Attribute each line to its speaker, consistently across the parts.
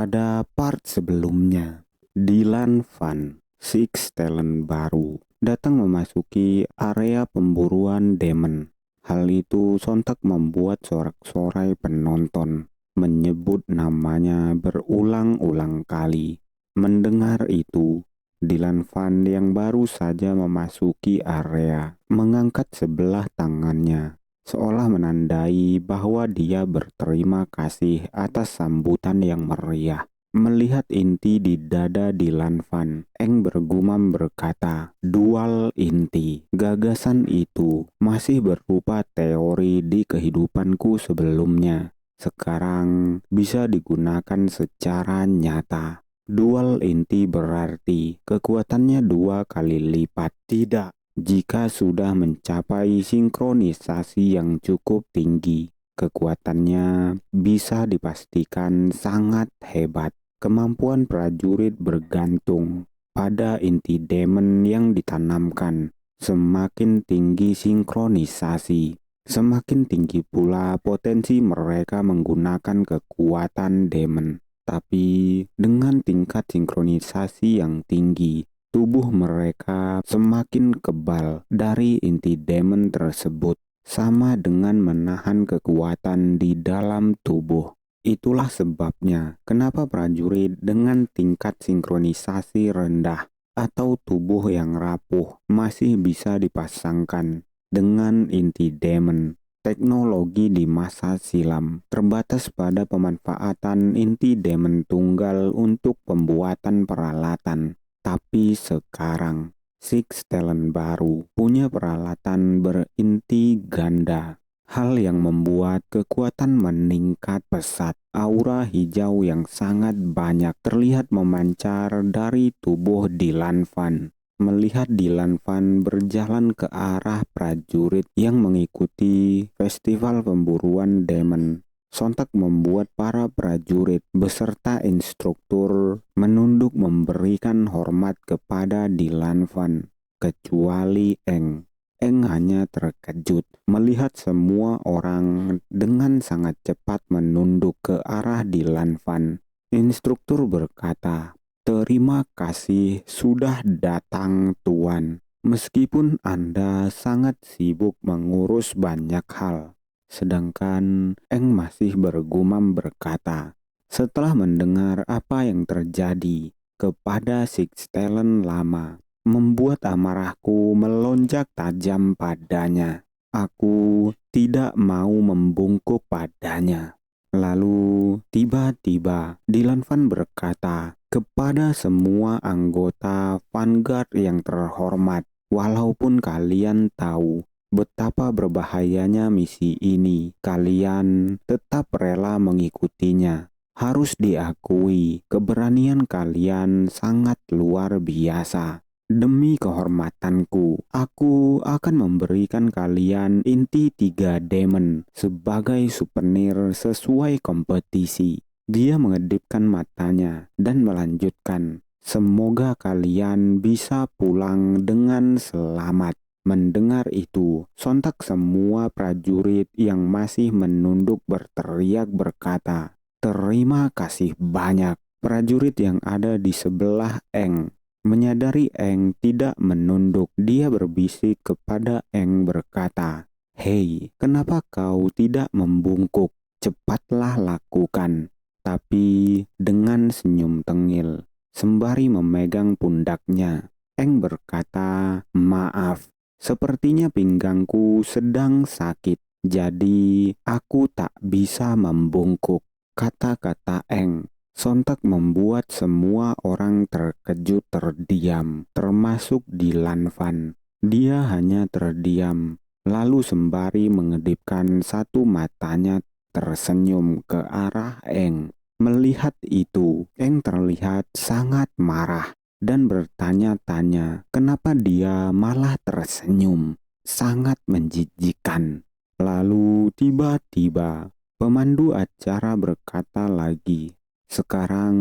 Speaker 1: Pada part sebelumnya, Dylan Van, Six Talent baru, datang memasuki area pemburuan demon. Hal itu sontak membuat sorak-sorai penonton menyebut namanya berulang-ulang kali. Mendengar itu, Dylan Van yang baru saja memasuki area mengangkat sebelah tangannya, seolah menandai bahwa dia berterima kasih atas sambutan yang meriah. Melihat inti di dada Dylan Van, Eng bergumam berkata, "Dual inti, gagasan itu masih berupa teori di kehidupanku sebelumnya. Sekarang bisa digunakan secara nyata." Dual inti berarti kekuatannya 2 kali lipat. Tidak, jika sudah mencapai sinkronisasi yang cukup tinggi, kekuatannya bisa dipastikan sangat hebat. Kemampuan prajurit bergantung pada inti demon yang ditanamkan. Semakin tinggi sinkronisasi, semakin tinggi pula potensi mereka menggunakan kekuatan demon. Tapi dengan tingkat sinkronisasi yang tinggi, tubuh mereka semakin kebal dari inti demon tersebut, sama dengan menahan kekuatan di dalam tubuh. Itulah sebabnya kenapa prajurit dengan tingkat sinkronisasi rendah atau tubuh yang rapuh masih bisa dipasangkan dengan inti demon. Teknologi di masa silam terbatas pada pemanfaatan inti demon tunggal untuk pembuatan peralatan. Tapi sekarang, Six Talent baru punya peralatan berinti ganda. Hal yang membuat kekuatan meningkat pesat. Aura hijau yang sangat banyak terlihat memancar dari tubuh Dylan Van. Melihat Dylan Van berjalan ke arah prajurit yang mengikuti festival pemburuan demon, sontak membuat para prajurit beserta instruktur menunduk memberikan hormat kepada Dylan Van, kecuali Eng. Eng hanya terkejut melihat semua orang dengan sangat cepat menunduk ke arah Dylan Van. Instruktur berkata, "Terima kasih sudah datang, Tuan. Meskipun Anda sangat sibuk mengurus banyak hal." Sedangkan Eng masih bergumam berkata, setelah mendengar apa yang terjadi kepada Six Talent lama, membuat amarahku melonjak tajam padanya. Aku tidak mau membungkuk padanya. Lalu tiba-tiba Dylan Van berkata kepada semua anggota Vanguard yang terhormat, "Walaupun kalian tahu betapa berbahayanya misi ini, kalian tetap rela mengikutinya. Harus diakui, keberanian kalian sangat luar biasa. Demi kehormatanku, aku akan memberikan kalian inti 3 demon sebagai souvenir sesuai kompetisi." Dia mengedipkan matanya dan melanjutkan, "Semoga kalian bisa pulang dengan selamat." Mendengar itu, sontak semua prajurit yang masih menunduk berteriak berkata, "Terima kasih banyak." Prajurit yang ada di sebelah Eng menyadari Eng tidak menunduk. Dia berbisik kepada Eng berkata, "Hei, kenapa kau tidak membungkuk? Cepatlah lakukan." Tapi dengan senyum tengil, sembari memegang pundaknya, Eng berkata, "Maaf, sepertinya pinggangku sedang sakit, jadi aku tak bisa membungkuk." Kata-kata Eng sontak membuat semua orang terkejut terdiam, termasuk Dylan Van. Dia hanya terdiam, lalu sembari mengedipkan satu matanya tersenyum ke arah Eng. Melihat itu, Eng terlihat sangat marah dan bertanya-tanya kenapa dia malah tersenyum. Sangat menjijikkan. Lalu tiba-tiba pemandu acara berkata lagi, "Sekarang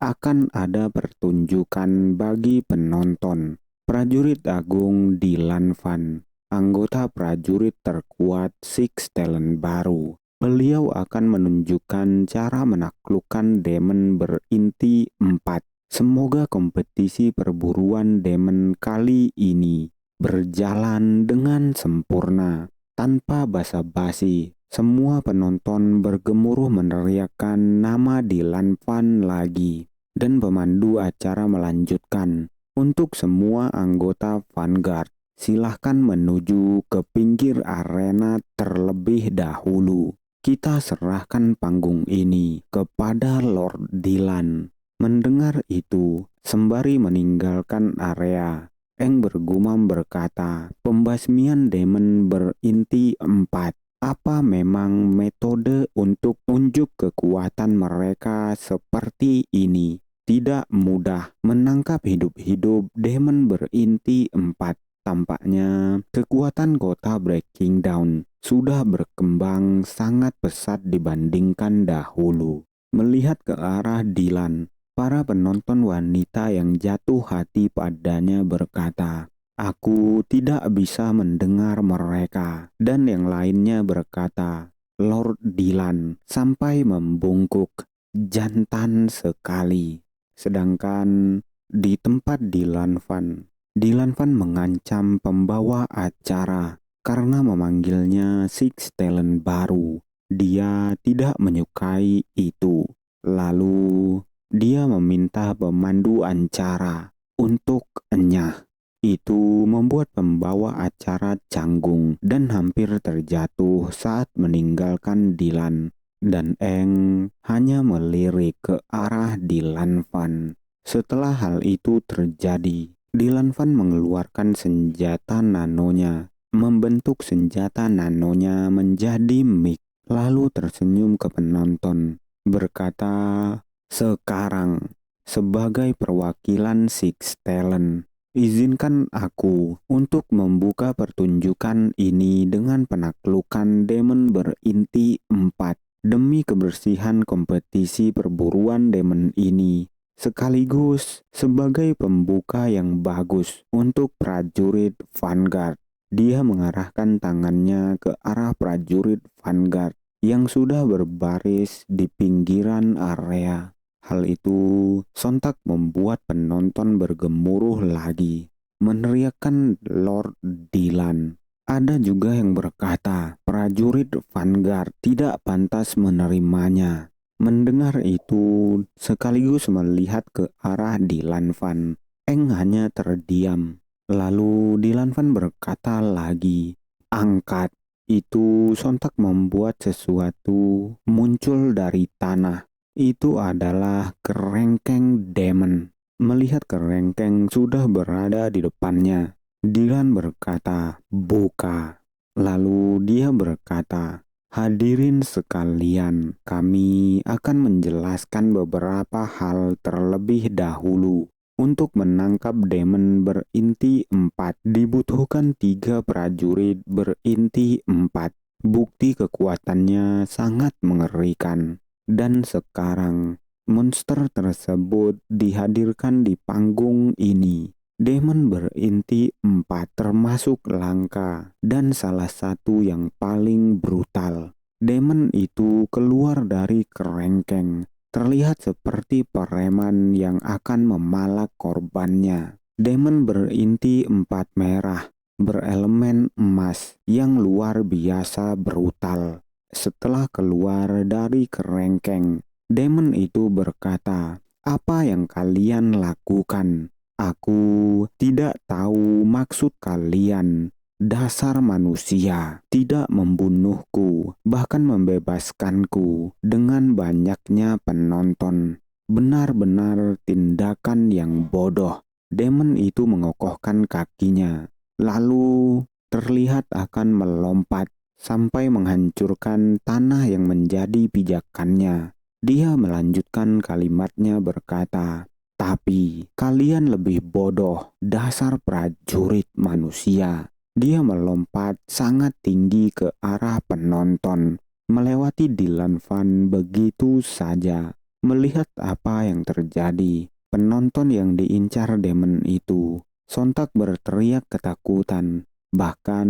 Speaker 1: akan ada pertunjukan bagi penonton. Prajurit Agung Dylan Van, anggota prajurit terkuat Six Talent baru, beliau akan menunjukkan cara menaklukkan demon berinti 4. Semoga kompetisi perburuan demon kali ini berjalan dengan sempurna. Tanpa basa-basi, semua penonton bergemuruh meneriakkan nama Dylan Van lagi. Dan pemandu acara melanjutkan, untuk semua anggota Vanguard, silahkan menuju ke pinggir arena terlebih dahulu. Kita serahkan panggung ini kepada Lord Dylan. Mendengar itu, sembari meninggalkan area, Eng bergumam berkata, pembasmian demon berinti 4. Apa memang metode untuk unjuk kekuatan mereka seperti ini? Tidak mudah menangkap hidup-hidup demon berinti 4. Tampaknya kekuatan kota Breaking Down sudah berkembang sangat pesat dibandingkan dahulu. Melihat ke arah Dylan, para penonton wanita yang jatuh hati padanya berkata, "Aku tidak bisa mendengar mereka." Dan yang lainnya berkata, "Lord Dylan," sampai membungkuk, "jantan sekali." Sedangkan di tempat Dylan Van mengancam pembawa acara karena memanggilnya Six Talent baru. Dia tidak menyukai itu. Lalu dia meminta pemandu acara untuk enyah. Itu membuat pembawa acara canggung dan hampir terjatuh saat meninggalkan Dylan. Dan Eng hanya melirik ke arah Dylan Van. Setelah hal itu terjadi, Dylan Van mengeluarkan senjata nanonya, membentuk senjata nanonya menjadi mic, lalu tersenyum ke penonton, berkata, "Sekarang, sebagai perwakilan Six Talent, izinkan aku untuk membuka pertunjukan ini dengan penaklukan demon berinti 4. Demi kebersihan kompetisi perburuan demon ini, sekaligus sebagai pembuka yang bagus untuk prajurit Vanguard." Dia mengarahkan tangannya ke arah prajurit Vanguard yang sudah berbaris di pinggiran area. Hal itu sontak membuat penonton bergemuruh lagi, meneriakkan Lord Dylan. Ada juga yang berkata, prajurit Vanguard tidak pantas menerimanya. Mendengar itu, sekaligus melihat ke arah Dylan Van, Eng hanya terdiam. Lalu Dylan Van berkata lagi, "Angkat." Itu sontak membuat sesuatu muncul dari tanah. Itu adalah kerengkeng demon. Melihat kerengkeng sudah berada di depannya, Dylan berkata, "Buka." Lalu dia berkata, "Hadirin sekalian, kami akan menjelaskan beberapa hal terlebih dahulu. Untuk menangkap demon berinti 4, dibutuhkan 3 prajurit berinti 4. Bukti kekuatannya sangat mengerikan. Dan sekarang, monster tersebut dihadirkan di panggung ini. Demon berinti 4 termasuk langka dan salah satu yang paling brutal. Demon itu keluar dari kerengkeng, terlihat seperti preman yang akan memalak korbannya. Demon berinti 4 merah, berelemen emas yang luar biasa brutal. Setelah keluar dari kerengkeng, demon itu berkata, "Apa yang kalian lakukan? Aku tidak tahu maksud kalian. Dasar manusia, tidak membunuhku, bahkan membebaskanku dengan banyaknya penonton. Benar-benar tindakan yang bodoh." Demon itu mengokohkan kakinya, lalu terlihat akan melompat sampai menghancurkan tanah yang menjadi pijakannya. Dia melanjutkan kalimatnya berkata, "Tapi kalian lebih bodoh, dasar prajurit manusia." Dia melompat sangat tinggi ke arah penonton, melewati Dylan Van begitu saja. Melihat apa yang terjadi, penonton yang diincar demon itu sontak berteriak ketakutan. Bahkan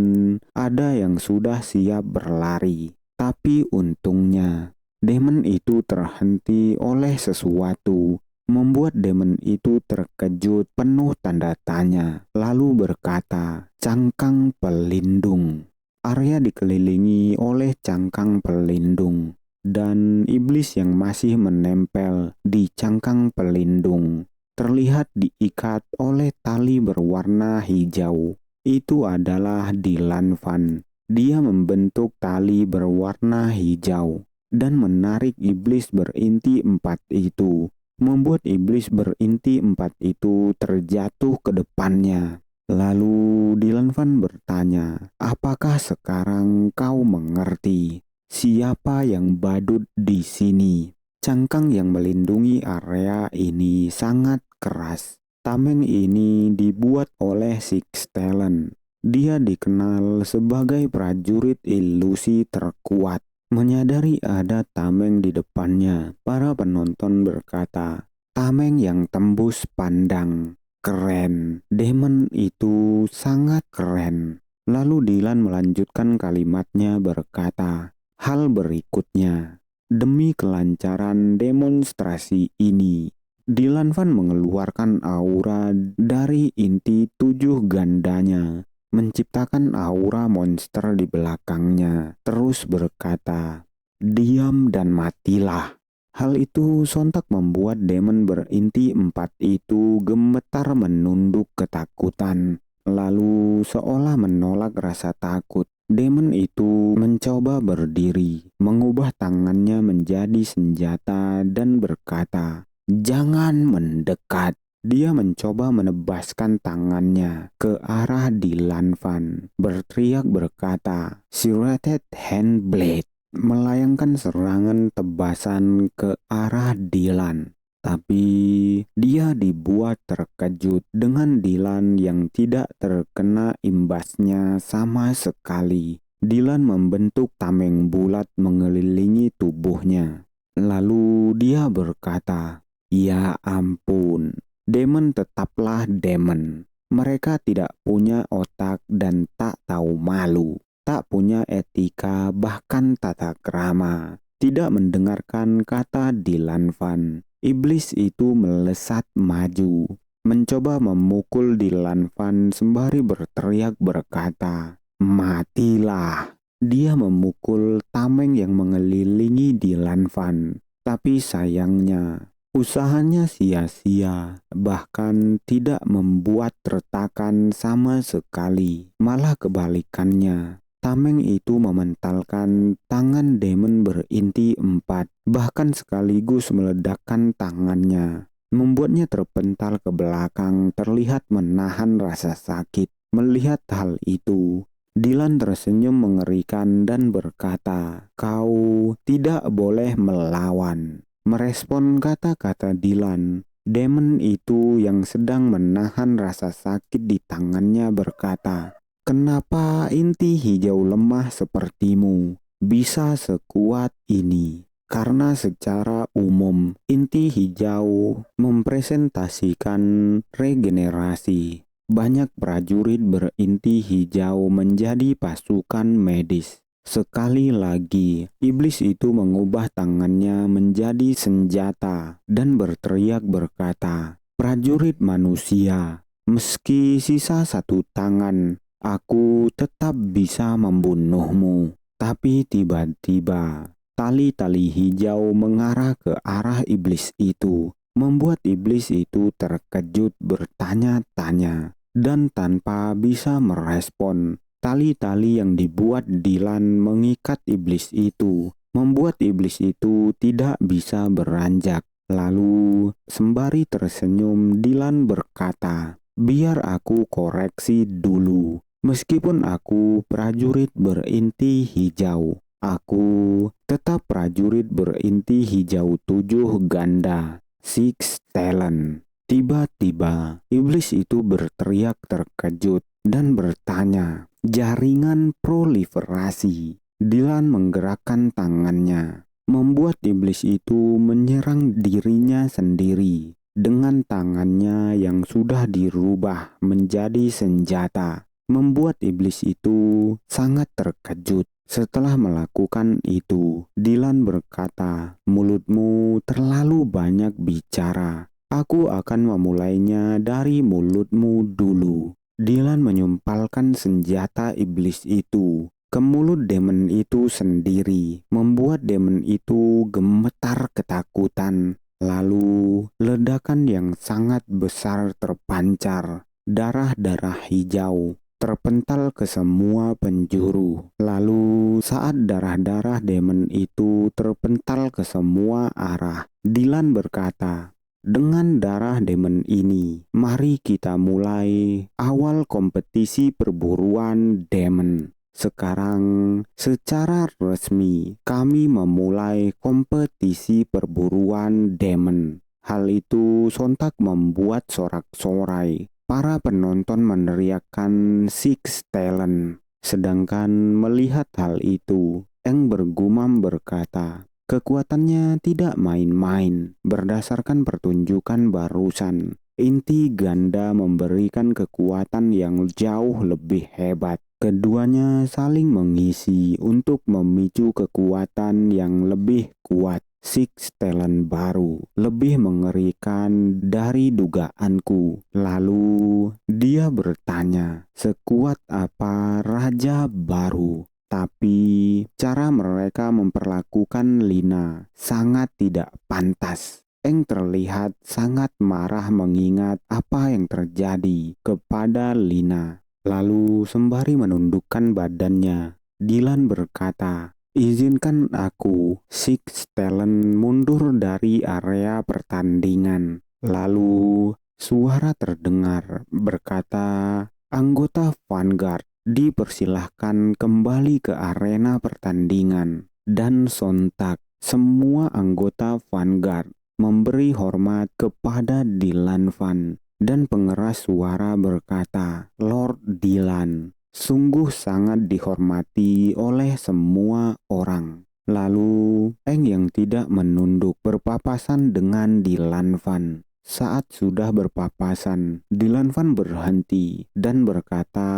Speaker 1: ada yang sudah siap berlari. Tapi untungnya, demon itu terhenti oleh sesuatu, membuat demon itu terkejut penuh tanda tanya, lalu berkata, "Cangkang pelindung." Area dikelilingi oleh cangkang pelindung, dan iblis yang masih menempel di cangkang pelindung terlihat diikat oleh tali berwarna hijau. Itu adalah Dylan Van. Dia membentuk tali berwarna hijau dan menarik iblis berinti 4 itu, membuat iblis berinti 4 itu terjatuh ke depannya. Lalu Dylan Van bertanya, "Apakah sekarang kau mengerti siapa yang badut di sini?" Cangkang yang melindungi area ini sangat keras. Tameng ini dibuat oleh Six Talent. Dia dikenal sebagai prajurit ilusi terkuat. Menyadari ada tameng di depannya, para penonton berkata, "Tameng yang tembus pandang. Keren, demon itu sangat keren." Lalu Dylan melanjutkan kalimatnya berkata, "Hal berikutnya, demi kelancaran demonstrasi ini, Dylan Van mengeluarkan aura dari inti 7 gandanya, menciptakan aura monster di belakangnya, terus berkata, 'Diam dan matilah.'" Hal itu sontak membuat demon berinti 4 itu gemetar menunduk ketakutan. Lalu seolah menolak rasa takut, demon itu mencoba berdiri, mengubah tangannya menjadi senjata dan berkata, "Jangan mendekat." Dia mencoba menebaskan tangannya ke arah Dylan Van, berteriak berkata, "Serrated Hand Blade," melayangkan serangan tebasan ke arah Dylan. Tapi dia dibuat terkejut dengan Dylan yang tidak terkena imbasnya sama sekali. Dylan membentuk tameng bulat mengelilingi tubuhnya. Lalu dia berkata, "Ya ampun, demon tetaplah demon. Mereka tidak punya otak dan tak tahu malu, tak punya etika bahkan tata krama." Tidak mendengarkan kata Dylan Van, iblis itu melesat maju, mencoba memukul Dylan Van sembari berteriak berkata, "Matilah." Dia memukul tameng yang mengelilingi Dylan Van, tapi sayangnya usahanya sia-sia, bahkan tidak membuat retakan sama sekali. Malah kebalikannya, tameng itu mementalkan tangan demon berinti 4, bahkan sekaligus meledakkan tangannya, membuatnya terpental ke belakang terlihat menahan rasa sakit. Melihat hal itu, Dylan tersenyum mengerikan dan berkata, "Kau tidak boleh melawan." Merespon kata-kata Dylan, demon itu yang sedang menahan rasa sakit di tangannya berkata, "Kenapa inti hijau lemah sepertimu bisa sekuat ini?" Karena secara umum inti hijau mempresentasikan regenerasi. Banyak prajurit berinti hijau menjadi pasukan medis. Sekali lagi, iblis itu mengubah tangannya menjadi senjata dan berteriak berkata, "Prajurit manusia, meski sisa 1 tangan, aku tetap bisa membunuhmu." Tapi tiba-tiba, tali-tali hijau mengarah ke arah iblis itu, membuat iblis itu terkejut bertanya-tanya, dan tanpa bisa merespon. Tali-tali yang dibuat Dylan mengikat iblis itu, membuat iblis itu tidak bisa beranjak. Lalu sembari tersenyum, Dylan berkata, "Biar aku koreksi dulu. Meskipun aku prajurit berinti hijau, aku tetap prajurit berinti hijau 7 ganda. Six Talent." Tiba-tiba, iblis itu berteriak terkejut dan bertanya, "Jaringan proliferasi." Dylan menggerakkan tangannya, membuat iblis itu menyerang dirinya sendiri dengan tangannya yang sudah dirubah menjadi senjata. membuat iblis itu sangat terkejut. Setelah melakukan itu, Dylan berkata, "Mulutmu terlalu banyak bicara. Aku akan memulainya dari mulutmu dulu." Dylan menyumpalkan senjata iblis itu ke mulut demon itu sendiri, membuat demon itu gemetar ketakutan. Lalu ledakan yang sangat besar terpancar, darah-darah hijau terpental ke semua penjuru. Lalu saat darah-darah demon itu terpental ke semua arah, Dylan berkata, "Dengan darah demon ini, mari kita mulai awal kompetisi perburuan demon. Sekarang, secara resmi, kami memulai kompetisi perburuan demon." Hal itu sontak membuat sorak-sorai. Para penonton meneriakkan Six Talent. Sedangkan melihat hal itu, Eng bergumam berkata, "Kekuatannya tidak main-main. Berdasarkan pertunjukan barusan, inti ganda memberikan kekuatan yang jauh lebih hebat. Keduanya saling mengisi untuk memicu kekuatan yang lebih kuat. Six Talent baru lebih mengerikan dari dugaanku." Lalu dia bertanya, "Sekuat apa raja baru?" Tapi cara mereka memperlakukan Lina sangat tidak pantas. Eng terlihat sangat marah mengingat apa yang terjadi kepada Lina. Lalu sembari menundukkan badannya, Dylan berkata, "Izinkan aku, Six Talent, mundur dari area pertandingan." Lalu suara terdengar berkata, "Anggota Vanguard dipersilahkan kembali ke arena pertandingan." Dan sontak semua anggota Vanguard memberi hormat kepada Dylan Van, dan pengeras suara berkata, "Lord Dylan sungguh sangat dihormati oleh semua orang." Lalu Eng yang tidak menunduk berpapasan dengan Dylan Van. Saat sudah berpapasan, Dylan Van berhenti dan berkata,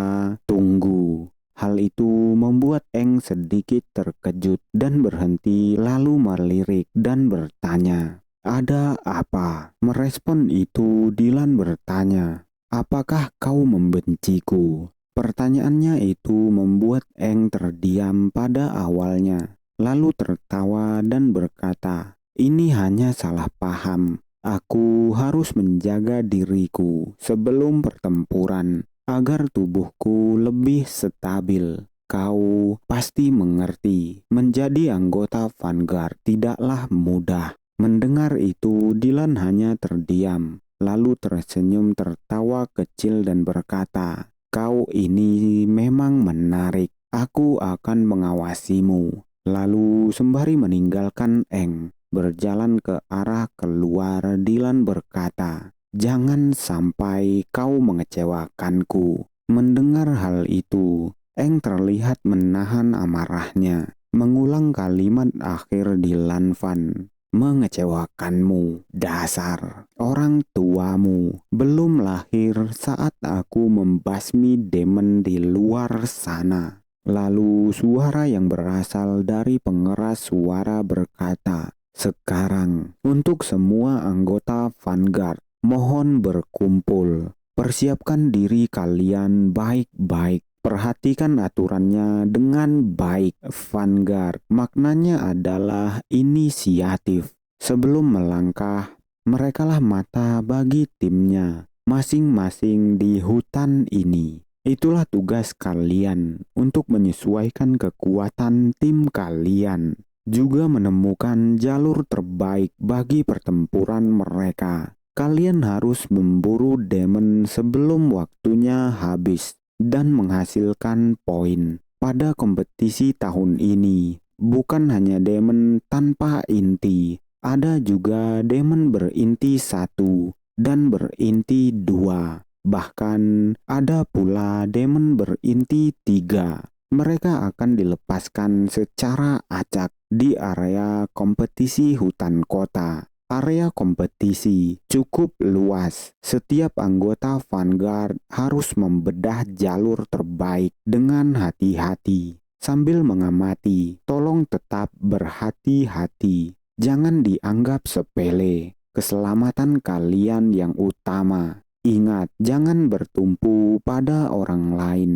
Speaker 1: "Tunggu." Hal itu membuat Eng sedikit terkejut dan berhenti, lalu melirik dan bertanya, "Ada apa?" Merespon itu, Dylan bertanya, "Apakah kau membenciku?" Pertanyaannya itu membuat Eng terdiam pada awalnya, lalu tertawa dan berkata, "Ini hanya salah paham. Aku harus menjaga diriku sebelum pertempuran agar tubuhku lebih stabil. Kau pasti mengerti, menjadi anggota Vanguard tidaklah mudah." Mendengar itu, Dylan hanya terdiam, lalu tersenyum tertawa kecil dan berkata, "Kau ini memang menarik. Aku akan mengawasimu." Lalu sembari meninggalkan Eng, berjalan ke arah keluar, Dylan berkata, "Jangan sampai kau mengecewakanku." Mendengar hal itu, Eng terlihat menahan amarahnya, mengulang kalimat akhir Dylan Van, "Mengecewakanmu, dasar orang tuamu belum lahir saat aku membasmi demon di luar sana." Lalu suara yang berasal dari pengeras suara berkata, "Sekarang untuk semua anggota Vanguard, mohon berkumpul. Persiapkan diri kalian baik-baik. Perhatikan aturannya dengan baik. Vanguard maknanya adalah inisiatif. Sebelum melangkah, merekalah mata bagi timnya masing-masing di hutan ini. Itulah tugas kalian untuk menyesuaikan kekuatan tim kalian, juga menemukan jalur terbaik bagi pertempuran mereka. Kalian harus memburu demon sebelum waktunya habis dan menghasilkan poin. Pada kompetisi tahun ini, bukan hanya demon tanpa inti, ada juga demon berinti 1 dan berinti 2. Bahkan ada pula demon berinti 3. Mereka akan dilepaskan secara acak di area kompetisi hutan kota. Area kompetisi cukup luas. Setiap anggota Vanguard harus membedah jalur terbaik dengan hati-hati. Sambil mengamati, tolong tetap berhati-hati. Jangan dianggap sepele. Keselamatan kalian yang utama. Ingat, jangan bertumpu pada orang lain.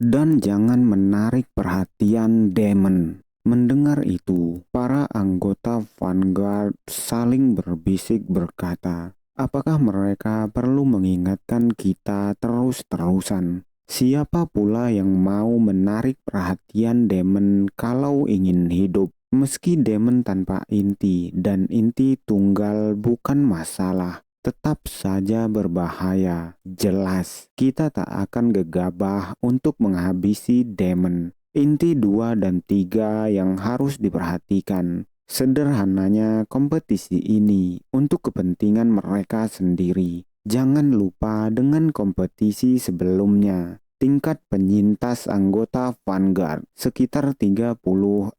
Speaker 1: Dan jangan menarik perhatian Demon. Mendengar itu, para anggota Vanguard saling berbisik berkata, apakah mereka perlu mengingatkan kita terus-terusan? Siapa pula yang mau menarik perhatian Demon kalau ingin hidup? Meski Demon tanpa inti dan inti tunggal bukan masalah, tetap saja berbahaya. Jelas, kita tak akan gegabah untuk menghabisi Demon. Inti 2 dan 3 yang harus diperhatikan. Sederhananya kompetisi ini untuk kepentingan mereka sendiri. Jangan lupa dengan kompetisi sebelumnya. Tingkat penyintas anggota Vanguard sekitar 36%.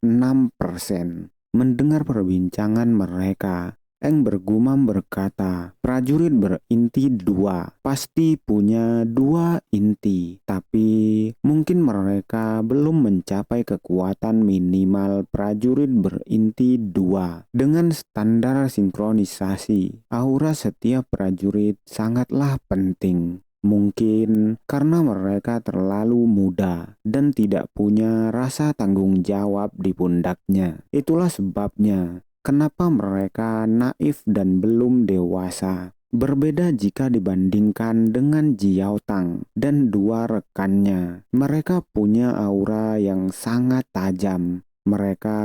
Speaker 1: Mendengar perbincangan mereka, Eng bergumam berkata, prajurit berinti 2 pasti punya 2 inti, tapi mungkin mereka belum mencapai kekuatan minimal prajurit berinti 2. Dengan standar sinkronisasi, aura setiap prajurit sangatlah penting. Mungkin karena mereka terlalu muda dan tidak punya rasa tanggung jawab di pundaknya. Itulah sebabnya kenapa mereka naif dan belum dewasa. Berbeda jika dibandingkan dengan Jiao Tang dan 2 rekannya. Mereka punya aura yang sangat tajam. Mereka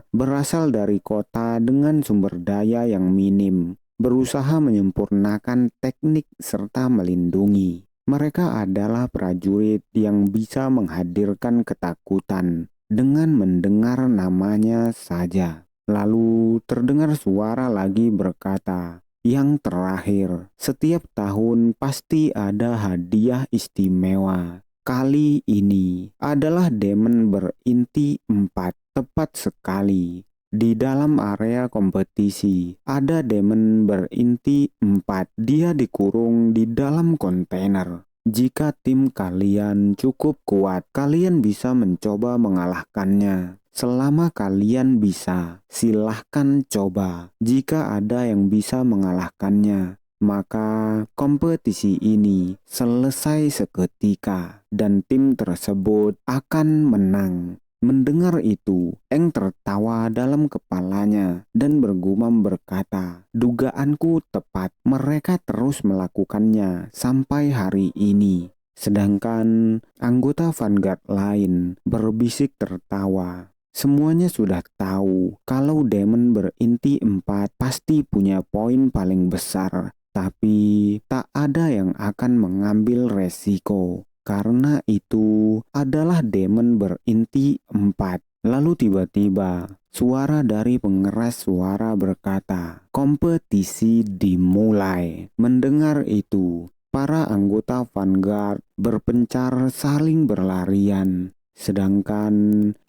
Speaker 1: berasal dari kota dengan sumber daya yang minim, berusaha menyempurnakan teknik serta melindungi. Mereka adalah prajurit yang bisa menghadirkan ketakutan dengan mendengar namanya saja. Lalu terdengar suara lagi berkata, yang terakhir, setiap tahun pasti ada hadiah istimewa. Kali ini adalah Demon berinti 4, tepat sekali. Di dalam area kompetisi, ada Demon berinti 4. Dia dikurung di dalam kontainer. Jika tim kalian cukup kuat, kalian bisa mencoba mengalahkannya. Selama kalian bisa, silahkan coba. Jika ada yang bisa mengalahkannya, maka kompetisi ini selesai seketika dan tim tersebut akan menang. Mendengar itu, Eng tertawa dalam kepalanya dan bergumam berkata, dugaanku tepat, mereka terus melakukannya sampai hari ini. Sedangkan anggota Vanguard lain berbisik tertawa. Semuanya sudah tahu kalau Demon berinti 4 pasti punya poin paling besar, tapi tak ada yang akan mengambil resiko. Karena itu adalah Demon berinti 4. Lalu tiba-tiba suara dari pengeras suara berkata, kompetisi dimulai. Mendengar itu, para anggota Vanguard berpencar saling berlarian. Sedangkan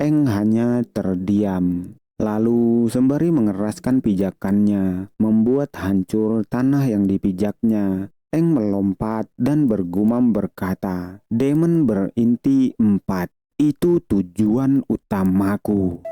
Speaker 1: Eng hanya terdiam. Lalu sembari mengeraskan pijakannya, membuat hancur tanah yang dipijaknya, Eng melompat dan bergumam berkata, Demon berinti 4, itu tujuan utamaku.